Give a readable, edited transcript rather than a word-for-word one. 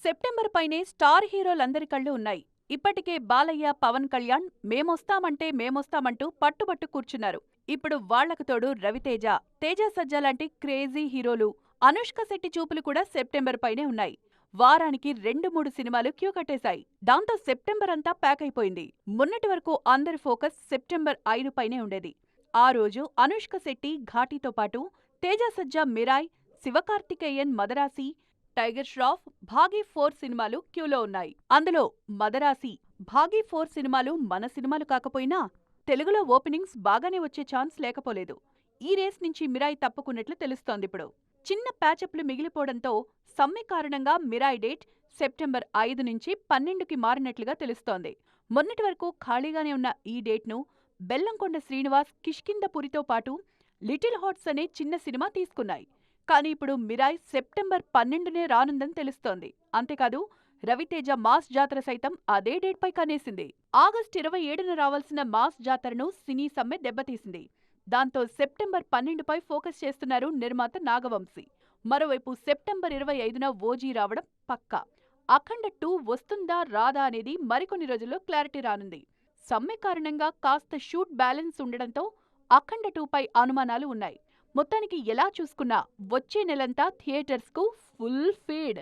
September పైనే star హీరోలందరి కళ్ళు ఉన్నాయి. ఇప్పటికే బాలయ్య, పవన్ కళ్యాణ్ మేమొస్తామంటూ పట్టుబట్టు కూర్చున్నారు. ఇప్పుడు వాళ్లకు తోడు రవితేజ, తేజ సజ్జా లాంటి క్రేజీ హీరోలు, అనుష్క శెట్టి చూపులు కూడా సెప్టెంబర్ పైనే ఉన్నాయి. వారానికి 2-3 సినిమాలు క్యూ కట్టేశాయి. దాంతో సెప్టెంబర్ అంతా ప్యాక్ అయిపోయింది. మొన్నటి వరకు అందరి ఫోకస్ సెప్టెంబర్ 5 పైనే ఉండేది. ఆ రోజు అనుష్క శెట్టి ఘాటీతో పాటు తేజ సజ్జా మిరాయ్, శివకార్తికేయన్ మదరాసి, టైగర్ ష్రాఫ్, భాగీ 4 సినిమాలు క్యూలో ఉన్నాయి. అందులో మదరాసి, భాగీ 4 సినిమాలు మన సినిమాలు కాకపోయినా తెలుగులో ఓపెనింగ్స్ బాగానే వచ్చే ఛాన్స్ లేకపోలేదు. ఈ రేస్ నుంచి మిరాయ్ తప్పుకున్నట్లు తెలుస్తోందిప్పుడు. చిన్న ప్యాచప్లు మిగిలిపోవడంతో సమ్మె కారణంగా మిరాయ్ డేట్ సెప్టెంబర్ 5 నుంచి 12కి మారినట్లుగా తెలుస్తోంది. మొన్నటి వరకు ఖాళీగానే ఉన్న ఈ డేట్ను బెల్లంకొండ శ్రీనివాస్, కిష్కింధపురితో పాటు లిటిల్ హార్ట్స్ అనే చిన్న సినిమా తీసుకున్నాయి. కానీ ఇప్పుడు మిరాయ్ సెప్టెంబర్ 12నే రానుందని తెలుస్తోంది. అంతేకాదు రవితేజ మాస్ జాతర సైతం అదే డేట్ పై కనేసింది. ఆగస్టు 27న రావాల్సిన మాస్ జాతరను సినీ సమ్మె దెబ్బతీసింది. దాంతో సెప్టెంబర్ 12పై ఫోకస్ చేస్తున్నారు నిర్మాత నాగవంశీ. మరోవైపు సెప్టెంబర్ 25న ఓజీ రావడం పక్కా. అఖండ 2 వస్తుందా రాదా అనేది మరికొన్ని రోజుల్లో క్లారిటీ రానుంది. సమ్మె కారణంగా కాస్త షూట్ బ్యాలెన్స్ ఉండడంతో అఖండ 2పై అనుమానాలు ఉన్నాయి. మొత్తానికి ఎలా చూసుకున్నా వచ్చే నెలంతా థియేటర్స్కు ఫుల్ ఫీడ్.